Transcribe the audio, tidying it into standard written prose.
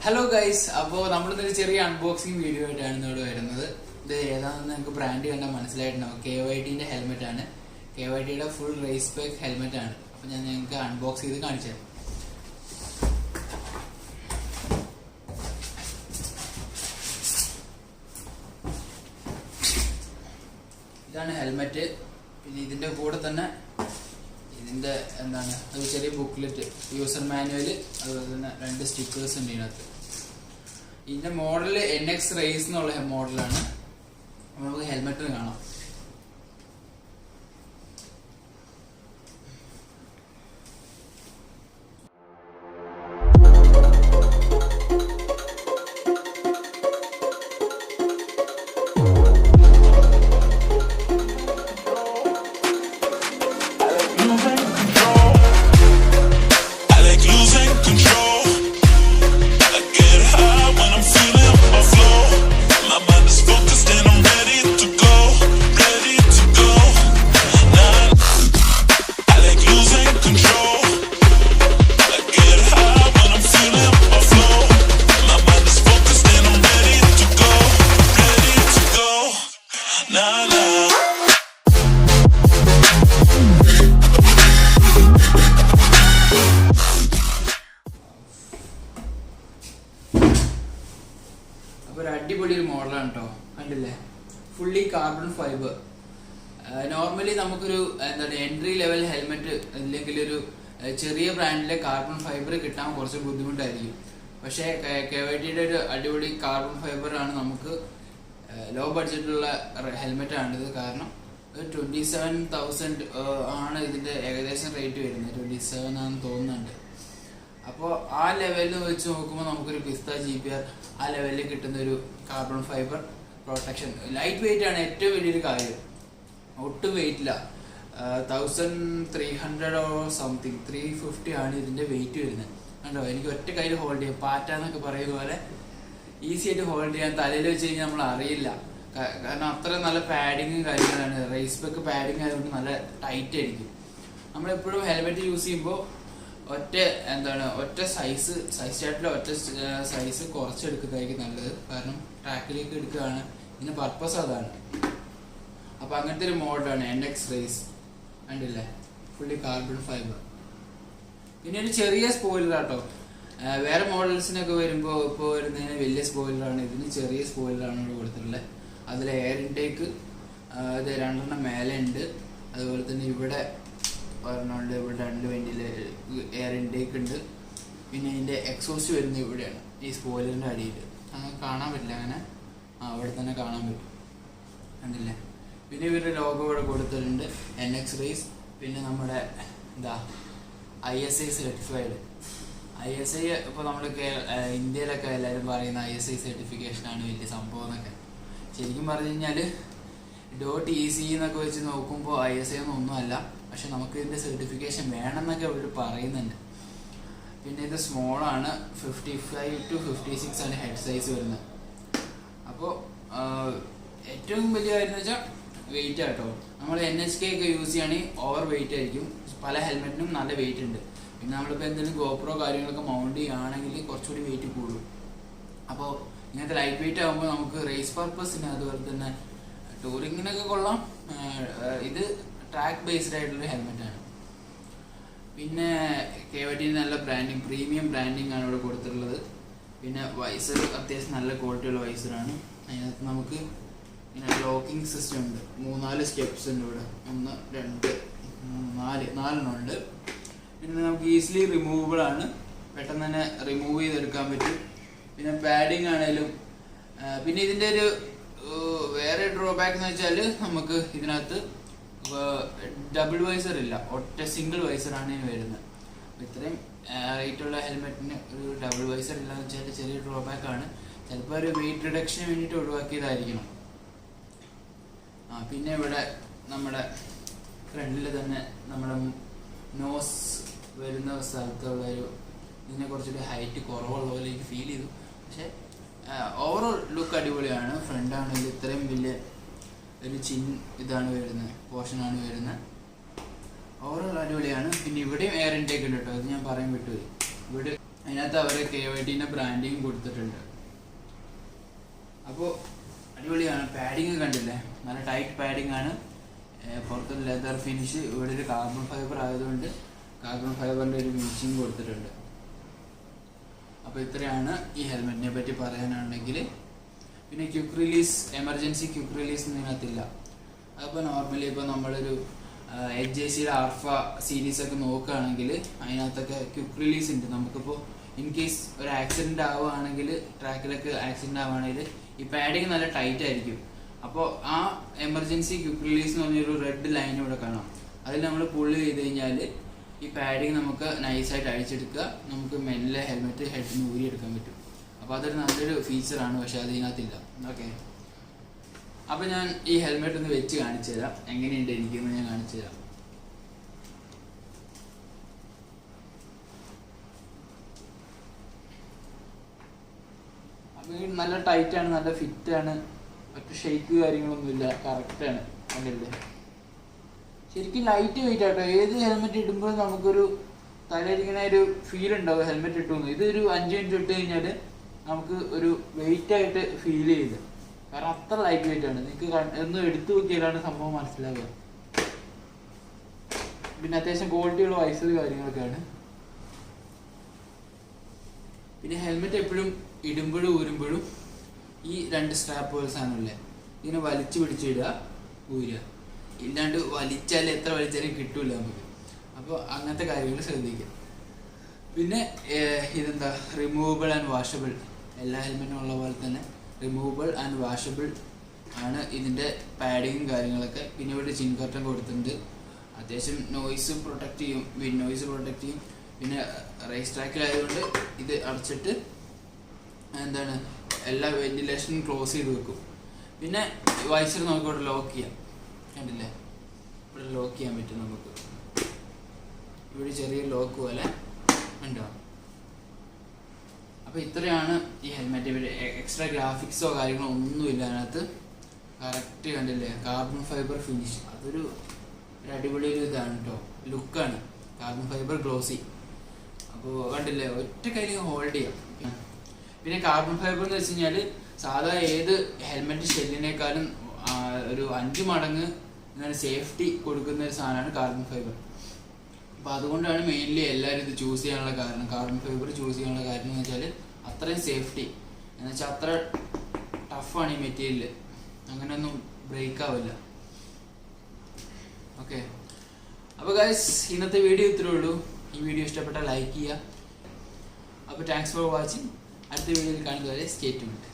Hello guys, അപ്പോൾ നമ്മളിന്നൊരു ചെറിയ unboxing video ആയിട്ടാണ് ഇവിടെ വരുന്നത്. ഇത് ഏതാണെന്ന് നിങ്ങൾക്ക് ബ്രാൻഡ് കണ്ടാൽ മനസ്സിലായിട്ടുണ്ടാവും. KYTന്റെ ഹെൽമെറ്റ് ആണ്. KYTയുടെ ഫുൾ റേസ് ബാക്ക് ഹെൽമെറ്റ് ആണ്. അപ്പോൾ ഞാൻ നിങ്ങൾക്ക് അൺബോക്സ് ചെയ്ത് കാണിച്ചു തരാം. ഇതാണ് ഹെൽമെറ്റ്. പിന്നെ ഇതിന്റെ കൂടെ തന്നെ ഇതിന്റെ ഒരു ചെറിയ ബുക്ക്ലെറ്റ്, യൂസർ മാനുവൽ, അതുപോലെ തന്നെ 2 സ്റ്റിക്കേഴ്സ് ഉണ്ട് ഇതിനകത്ത്. ഇതിന്റെ മോഡൽ NX റേസ് എന്നുള്ള മോഡലാണ്. നമുക്ക് ഹെൽമെറ്റ് കാണാം. ഒരു അടിപൊളി ഒരു മോഡലാണ് കേട്ടോ. കണ്ടില്ലേ, ഫുള്ളി കാർബൺ ഫൈബർ. നോർമലി നമുക്കൊരു എൻട്രി ലെവൽ ഹെൽമെറ്റ് അല്ലെങ്കിൽ ഒരു ചെറിയ ബ്രാൻഡിലെ കാർബൺ ഫൈബർ കിട്ടാൻ കുറച്ച് ബുദ്ധിമുട്ടായിരിക്കും. പക്ഷേ KYTയുടെ ഒരു അടിപൊളി കാർബൺ ഫൈബർ ആണ്. നമുക്ക് ലോ ബഡ്ജറ്റിലുള്ള ഹെൽമെറ്റ് ആണിത്. കാരണം 27,000 ആണ് ഇതിന്റെ ഏകദേശം റേറ്റ് വരുന്നത്. 27 ആണെന്ന് തോന്നുന്നുണ്ട്. അപ്പോൾ ആ ലെവലിൽ വെച്ച് നോക്കുമ്പോൾ നമുക്കൊരു പിസ്ത GPR ആ ലെവലിൽ കിട്ടുന്ന ഒരു carbon fibre protection. Light weight ആണ് ഏറ്റവും വലിയൊരു കാര്യം. ഒട്ടും വെയിറ്റ് ഇല്ല. 1300 സംതിങ് 350 ആണ് ഇതിന്റെ വെയിറ്റ് വരുന്നത്. കണ്ടോ, എനിക്ക് ഒറ്റ കയ്യിൽ ഹോൾഡ് ചെയ്യാം. പാറ്റ എന്നൊക്കെ പറയുന്ന പോലെ ഈസി ആയിട്ട് ഹോൾഡ് ചെയ്യാൻ. തലയിൽ വെച്ച് കഴിഞ്ഞാൽ നമ്മൾ അറിയില്ല. കാരണം അത്ര നല്ല പാഡിങ്ങും കാര്യങ്ങളാണ്. റേസ് ബാക്ക് പാഡിങ് ആയതുകൊണ്ട് നല്ല ടൈറ്റ് ആയിരിക്കും. നമ്മളെപ്പോഴും ഹെൽമെറ്റ് യൂസ് ചെയ്യുമ്പോൾ ഒറ്റ സൈസ് ആയിട്ടുള്ള ഒറ്റ സൈസ് കുറച്ചെടുക്കുന്നതായിരിക്കും നല്ലത്. കാരണം ട്രാക്കിലേക്ക് എടുക്കുകയാണ് ഇതിന്റെ പർപ്പസ് അതാണ്. അപ്പൊ അങ്ങനത്തെ ഒരു മോഡലാണ് NX റേസ്. കണ്ടില്ലേ, ഫുള്ളി കാർബൺ ഫൈബർ. പിന്നെ ഒരു ചെറിയ സ്പോയിലർ ആട്ടോ. വേറെ മോഡൽസിനൊക്കെ വരുമ്പോൾ ഇപ്പോൾ വരുന്നതിന് വലിയ സ്പോയിലറാണ്. ഇതിന് ചെറിയ സ്പോയിലറാണ് ഇവിടെ കൊടുത്തിട്ടുള്ളത്. അതിൽ എയർ ഇൻടേക്ക് ഇത് 2 മേലെ ഉണ്ട്. അതുപോലെ തന്നെ ഇവിടെ ഒരെണ്ണമുണ്ട്. ഇവിടെ 2 വെന്റിൽ എയർ ഇൻടേക്ക് ഉണ്ട്. പിന്നെ ഇതിന്റെ എക്സോസ്റ്റ് വരുന്നത് ഇവിടെയാണ്, ഈ സ്പോയിലറിന്റെ അടിയിൽ. അങ്ങനെ കാണാൻ പറ്റില്ല. അങ്ങനെ അവിടെ തന്നെ കാണാൻ പറ്റും. കണ്ടില്ലേ. പിന്നെ ഇവരുടെ ലോഗോ ഇവിടെ കൊടുത്തിട്ടുണ്ട്, NX റേസ്. പിന്നെ നമ്മുടെ ISI സർട്ടിഫൈഡ്. ISI ഇപ്പോൾ നമ്മൾ ഇന്ത്യയിലൊക്കെ എല്ലാവരും പറയുന്ന ISI സർട്ടിഫിക്കേഷൻ ആണ് വലിയ സംഭവം എന്നൊക്കെ. ശരിക്കും പറഞ്ഞു കഴിഞ്ഞാൽ .EC എന്നൊക്കെ വെച്ച് നോക്കുമ്പോൾ ISI ഒന്നുമല്ല. പക്ഷെ നമുക്ക് ഇതിന്റെ സർട്ടിഫിക്കേഷൻ വേണമെന്നൊക്കെ അവർ പറയുന്നുണ്ട്. പിന്നെ ഇത് സ്മോളാണ്. 55 to 56 ആണ് ഹെഡ് സൈസ് വരുന്നത്. അപ്പോൾ ഏറ്റവും വലിയ കാര്യം എന്ന് വെച്ചാൽ വെയിറ്റ് ആട്ടോ. നമ്മൾ NHK ഒക്കെ യൂസ് ചെയ്യുകയാണെങ്കിൽ ഓവർ വെയിറ്റ് ആയിരിക്കും. പല ഹെൽമെറ്റിനും നല്ല വെയിറ്റ് ഉണ്ട്. പിന്നെ നമ്മളിപ്പോൾ എന്തെങ്കിലും GoPro കാര്യങ്ങളൊക്കെ മൗണ്ട് ചെയ്യുകയാണെങ്കിൽ കുറച്ചുകൂടി വെയിറ്റ് കൂടും. അപ്പോൾ ഇങ്ങനത്തെ ലൈറ്റ് വെയിറ്റ് ആകുമ്പോൾ നമുക്ക് റേസ് പർപ്പസിന്, അതുപോലെ തന്നെ ടൂറിങ്ങിനൊക്കെ കൊള്ളാം. ഇത് ട്രാക്ക് ബേസ്ഡ് ആയിട്ടുള്ള ഹെൽമെറ്റ് ആണ്. പിന്നെ KYT നല്ല ബ്രാൻഡിങ്, പ്രീമിയം ബ്രാൻഡിങ് ആണ് ഇവിടെ കൊടുത്തിട്ടുള്ളത്. പിന്നെ വൈസർ അത്യാവശ്യം നല്ല ക്വാളിറ്റിയുള്ള വൈസറാണ്. അതിനകത്ത് നമുക്ക് ഇങ്ങനെ ലോക്കിംഗ് സിസ്റ്റം ഉണ്ട്. 3-4 സ്റ്റെപ്സ് ഉണ്ട് ഇവിടെ. 1 2 3 4 ഉണ്ട്. പിന്നെ നമുക്ക് ഈസിലി റിമൂവബിൾ ആണ്. പെട്ടെന്ന് തന്നെ റിമൂവ് ചെയ്തെടുക്കാൻ പറ്റും. പിന്നെ പാഡിങ് ആണേലും. പിന്നെ ഇതിന്റെ ഒരു വേറെ ഡ്രോബാക്ക് എന്ന് വെച്ചാൽ നമുക്ക് ഇതിനകത്ത് ഡബിൾ വൈസർ ഇല്ല, ഒറ്റ സിംഗിൾ വൈസറാണ് ഇതിന് വരുന്നത്. ഇത്രയും റേറ്റുള്ള ഹെൽമെറ്റിന് ഒരു ഡബിൾ വൈസർ ഇല്ല എന്ന് വെച്ചാൽ ചെറിയ ഡ്രോബാക്ക് ആണ്. ചിലപ്പോൾ ഒരു വെയിറ്റ് റിഡക്ഷന് വേണ്ടിയിട്ട് ഒഴിവാക്കിയതായിരിക്കണം. പിന്നെ ഇവിടെ നമ്മുടെ ഫ്രണ്ടിൽ തന്നെ നമ്മുടെ നോസ് വരുന്ന സ്ഥലത്തുള്ള ഇതിനെ കുറച്ചൊരു ഹൈറ്റ് കുറവുള്ള പോലെ എനിക്ക് ഫീൽ ചെയ്തു. പക്ഷെ ഓവറോൾ ലുക്ക് അടിപൊളിയാണ്. ഫ്രണ്ട് ആണെങ്കിൽ ഇത്രയും വലിയ ഒരു ഇതാണ് വരുന്നത്, പോർഷനാണ് വരുന്നത്. ഓവറോൾ അടിപൊളിയാണ്. പിന്നെ ഇവിടെയും എയർ ഇൻടേക്ക് ഉണ്ട് കേട്ടോ, അത് ഞാൻ പറയാൻ വിട്ടുപോയി. ഇവിടെ അതിനകത്ത് അവർ KYTൻ്റെ ബ്രാൻഡിങ് കൊടുത്തിട്ടുണ്ട്. അപ്പോൾ അടിപൊളിയാണ്. പാഡിങ് കണ്ടില്ലേ, നല്ല ടൈറ്റ് പാഡിങ് ആണ്. പുറത്ത് ലെതർ ഫിനിഷ്, ഇവിടെ ഒരു കാർബൺ ഫൈബർ ആയതുകൊണ്ട് കാർബൺ ഫൈബറിൻ്റെ ഒരു ഫിനിഷിങ് കൊടുത്തിട്ടുണ്ട്. അപ്പോൾ ഇത്രയാണ് ഈ ഹെൽമെറ്റിനെ പറ്റി പറയാനാണെങ്കിൽ. പിന്നെ quick release, emergency quick release ഇതിനകത്തില്ല. അപ്പോൾ നോർമലി ഇപ്പോൾ നമ്മളൊരു HJCയുടെ ആർഫ സീരീസൊക്കെ നോക്കുകയാണെങ്കിൽ അതിനകത്തൊക്കെ ക്വിക്ക് റിലീസ് ഉണ്ട്. നമുക്കിപ്പോൾ ഇൻ കേസ് ഒരു ആക്സിഡൻ്റ് ആവുകയാണെങ്കിൽ, ട്രാക്കിലൊക്കെ ആക്സിഡൻ്റ് ആവുകയാണെങ്കിൽ ഈ പാഡിങ് നല്ല ടൈറ്റ് ആയിരിക്കും. അപ്പോൾ ആ എമർജൻസി ക്വിക്ക് റിലീസ് എന്ന് പറഞ്ഞൊരു റെഡ് ലൈൻ ഇവിടെ കാണാം. അതിൽ നമ്മൾ പുള്ള് ചെയ്ത് കഴിഞ്ഞാൽ ഈ പാഡിങ് നമുക്ക് നൈസായിട്ട് അഴിച്ചെടുക്കുക, നമുക്ക് മെല്ലെ ഹെൽമെറ്റ് ഹെഡിൽ നിന്ന് ഊരിയെടുക്കാൻ പറ്റും. അപ്പോൾ അതൊരു നല്ലൊരു ഫീച്ചറാണ്, പക്ഷേ അതിനകത്തില്ല. ഓക്കെ, അപ്പോൾ ഞാൻ ഈ ഹെൽമെറ്റ് ഒന്ന് വെച്ച് കാണിച്ചു തരാം, എങ്ങനെയുണ്ട് എനിക്കെന്ന് ഞാൻ കാണിച്ചു തരാം. അപ്പോൾ നല്ല ടൈറ്റാണ്, നല്ല ഫിറ്റാണ്, മറ്റു ഷെയ്ക്ക് കാര്യങ്ങളൊന്നുമില്ല, കറക്റ്റാണ്. കണ്ടില്ലേ, ശരിക്കും ലൈറ്റ് വെയിറ്റ് ആട്ടോ. ഏത് ഹെൽമെറ്റ് ഇടുമ്പോഴും നമുക്കൊരു തലയിരിക്കുന്ന ഒരു ഫീൽ ഉണ്ടാവും ഹെൽമെറ്റ് ഇട്ടുന്നു. ഇതൊരു 5 മിനിറ്റ് ഇട്ട് കഴിഞ്ഞാൽ നമുക്ക് ഒരു വെയിറ്റ് ആയിട്ട് ഫീൽ ചെയ്ത്, കാരണം അത്ര ലൈറ്റ് വെയിറ്റ് ആണ്. നിങ്ങൾക്ക് ഒന്ന് എടുത്തു നോക്കിയാലാണ് സംഭവം മനസ്സിലാവുക. പിന്നെ അത്യാവശ്യം ക്വാളിറ്റിയുള്ള വൈസർ കാര്യങ്ങളൊക്കെയാണ്. പിന്നെ ഹെൽമെറ്റ് എപ്പോഴും ഇടുമ്പോഴും ഊരുമ്പോഴും ഈ 2 സ്ട്രാപ്പുകൾ സാധനമില്ലേ, ഇതിനെ വലിച്ചു പിടിച്ചിടുക, ഊരുക. ഇല്ലാണ്ട് വലിച്ചാൽ എത്ര വലിച്ചാലും കിട്ടൂല നമുക്ക്. അപ്പോൾ അങ്ങനത്തെ കാര്യങ്ങൾ ശ്രദ്ധിക്കുക. പിന്നെ ഇതെന്താ, റിമൂവബിൾ ആൻഡ് വാഷബിൾ. എല്ലാ ഹെൽമെറ്റിനും ഉള്ള പോലെ തന്നെ റിമൂവബിൾ ആൻഡ് വാഷബിൾ ആണ് ഇതിൻ്റെ പാഡിങ്ങും കാര്യങ്ങളൊക്കെ. പിന്നെ ഇവിടെ ചിൻ കർട്ടൻ കൊടുത്തിട്ടുണ്ട്. അത്യാവശ്യം നോയ്സ് പ്രൊട്ടക്റ്റ് ചെയ്യും, വിൻഡ് നോയ്സ് പ്രൊട്ടക്റ്റ് ചെയ്യും. പിന്നെ റേസ് ട്രാക്കിലായതുകൊണ്ട് ഇത് അടച്ചിട്ട് എന്താണ് എല്ലാ വെന്റിലേഷനും ക്ലോസ് ചെയ്ത് വെക്കും. പിന്നെ വൈസർ നമുക്ക് ഇവിടെ ലോക്ക് ചെയ്യാം. കണ്ടില്ലേ, ഇവിടെ ലോക്ക് ചെയ്യാൻ പറ്റും നമുക്ക്. ഇവിടെ ചെറിയ ലോക്ക് പോലെ ഉണ്ടാവും. അപ്പോൾ ഇത്രയാണ് ഈ ഹെൽമെറ്റ്. ഇവിടെ എക്സ്ട്രാ ഗ്രാഫിക്സോ കാര്യങ്ങളോ ഒന്നുമില്ല അതിനകത്ത്. കറക്റ്റ് കണ്ടില്ലേ, കാർബൺ ഫൈബർ ഫിനിഷ്. അതൊരു അടിപൊളി ഒരു ഇതാണ് കേട്ടോ, ലുക്കാണ്. Carbon fibre glossy. അപ്പോൾ കണ്ടില്ലേ, ഒറ്റ കയ്യിൽ ഹോൾഡ് ചെയ്യാം. പിന്നെ കാർബൺ ഫൈബർ എന്ന് വെച്ച് കഴിഞ്ഞാൽ സാധാ ഏത് ഹെൽമെറ്റ് ഷെല്ലിനേക്കാളും ഒരു 5 മടങ്ങ് എന്താണ് സേഫ്റ്റി കൊടുക്കുന്ന ഒരു സാധനമാണ് കാർബൺ ഫൈബർ. അപ്പോൾ അതുകൊണ്ടാണ് മെയിൻലി എല്ലാവരും ഇത് ചൂസ് ചെയ്യാനുള്ള കാരണം. കാർബൺ ഫൈബർ ചൂസ് ചെയ്യാനുള്ള കാരണം എന്ന് വെച്ചാൽ അത്രയും സേഫ്റ്റി എന്ന് വെച്ചാൽ അത്ര ടഫാണ് ഈ മെറ്റീരിയൽ, അങ്ങനെയൊന്നും ബ്രേക്ക് ആവില്ല. ഓക്കെ, അപ്പോൾ ഗൈസ് ഇന്നത്തെ വീഡിയോ ഇത്രേ ഉള്ളൂ. ഈ വീഡിയോ ഇഷ്ടപ്പെട്ടാൽ ലൈക്ക് ചെയ്യുക. അപ്പോൾ താങ്ക്സ് ഫോർ വാച്ചിങ്. അടുത്ത വീഡിയോയിൽ കാണുന്നതുവരെ സ്റ്റേ ട്യൂൺഡ്.